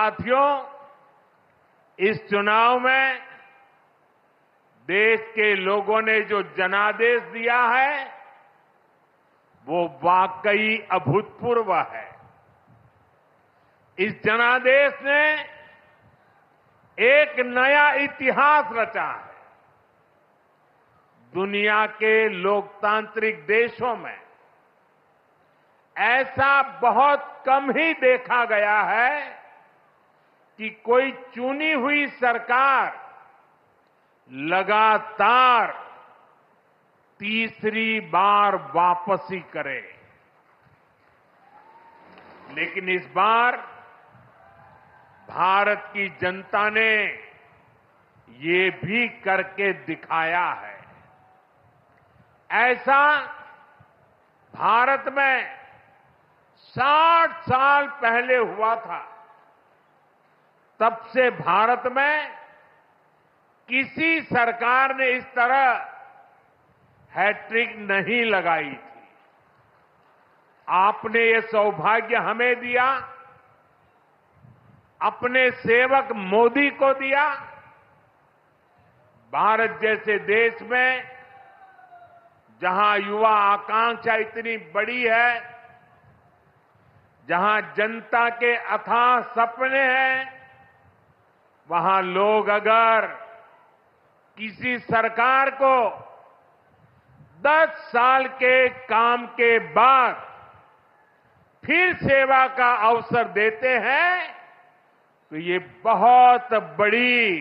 साथियों, इस चुनाव में देश के लोगों ने जो जनादेश दिया है वो वाकई अभूतपूर्व है। इस जनादेश ने एक नया इतिहास रचा है। दुनिया के लोकतांत्रिक देशों में ऐसा बहुत कम ही देखा गया है कि कोई चुनी हुई सरकार लगातार तीसरी बार वापसी करे। लेकिन इस बार भारत की जनता ने ये भी करके दिखाया है। ऐसा भारत में 60 साल पहले हुआ था। तब से भारत में किसी सरकार ने इस तरह हैट्रिक नहीं लगाई थी। आपने ये सौभाग्य हमें दिया, अपने सेवक मोदी को दिया। भारत जैसे देश में जहां युवा आकांक्षा इतनी बड़ी है, जहां जनता के अथाह सपने हैं, वहां लोग अगर किसी सरकार को 10 साल के काम के बाद फिर सेवा का अवसर देते हैं तो ये बहुत बड़ी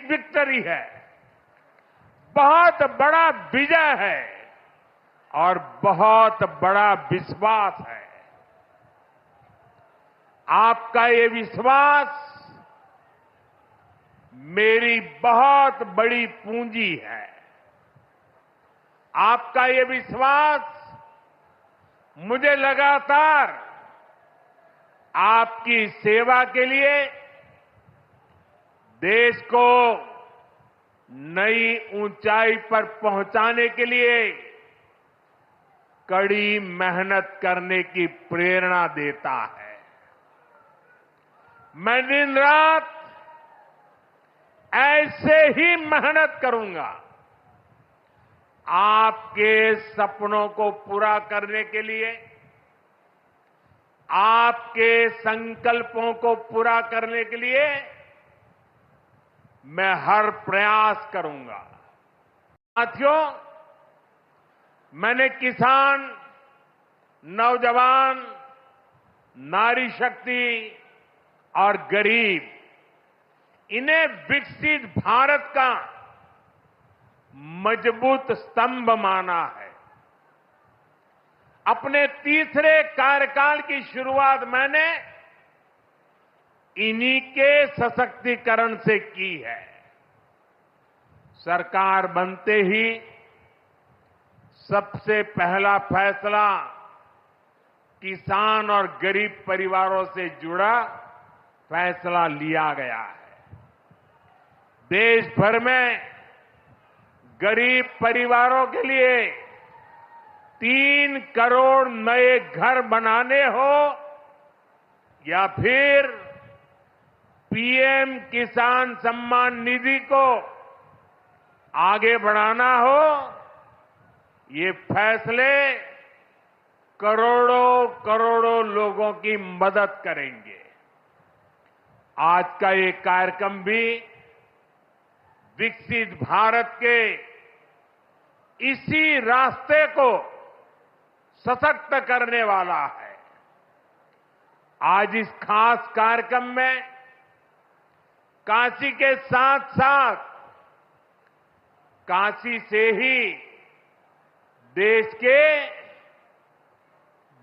विक्ट्री है, बहुत बड़ा विजय है और बहुत बड़ा विश्वास है। आपका ये विश्वास मेरी बहुत बड़ी पूंजी है। आपका ये विश्वास मुझे लगातार आपकी सेवा के लिए देश को नई ऊंचाई पर पहुंचाने के लिए कड़ी मेहनत करने की प्रेरणा देता है। मैं दिन रात ऐसे ही मेहनत करूंगा आपके सपनों को पूरा करने के लिए, आपके संकल्पों को पूरा करने के लिए मैं हर प्रयास करूंगा। साथियों, मैंने किसान, नौजवान, नारी शक्ति और गरीब, इन्हें विकसित भारत का मजबूत स्तंभ माना है। अपने तीसरे कार्यकाल की शुरुआत मैंने इन्हीं के सशक्तिकरण से की है। सरकार बनते ही सबसे पहला फैसला किसान और गरीब परिवारों से जुड़ा फैसला लिया गया है। देश भर में गरीब परिवारों के लिए 3 करोड़ नए घर बनाने हो या फिर पीएम किसान सम्मान निधि को आगे बढ़ाना हो, ये फैसले करोड़ों करोड़ों लोगों की मदद करेंगे। आज का ये कार्यक्रम भी विकसित भारत के इसी रास्ते को सशक्त करने वाला है। आज इस खास कार्यक्रम में काशी के साथ साथ काशी से ही देश के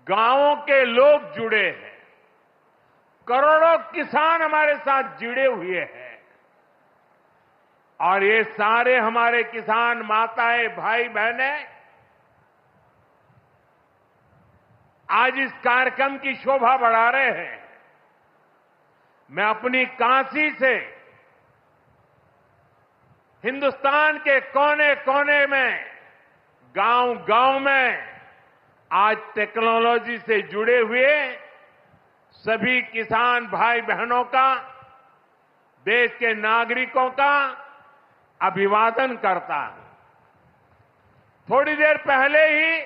गांवों के लोग जुड़े हैं। करोड़ों किसान हमारे साथ जुड़े हुए हैं और ये सारे हमारे किसान माताएं, भाई बहनें आज इस कार्यक्रम की शोभा बढ़ा रहे हैं। मैं अपनी काशी से हिंदुस्तान के कोने कोने में, गांव गांव में आज टेक्नोलॉजी से जुड़े हुए सभी किसान भाई बहनों का, देश के नागरिकों का अभिवादन करता हूं। थोड़ी देर पहले ही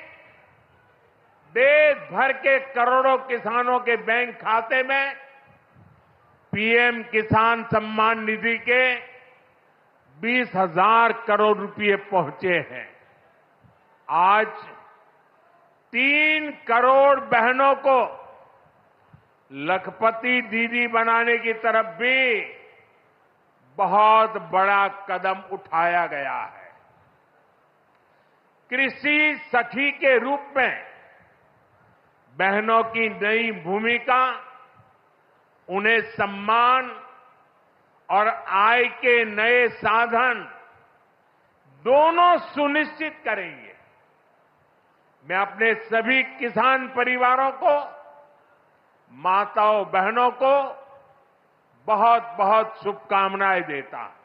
देश भर के करोड़ों किसानों के बैंक खाते में पीएम किसान सम्मान निधि के 20,000 करोड़ रुपए पहुंचे हैं। आज 3 करोड़ बहनों को लखपति दीदी बनाने की तरफ भी बहुत बड़ा कदम उठाया गया है। कृषि सखी के रूप में बहनों की नई भूमिका उन्हें सम्मान और आय के नए साधन दोनों सुनिश्चित करेंगे। मैं अपने सभी किसान परिवारों को, माताओं बहनों को बहुत बहुत शुभकामनाएं देता हूं।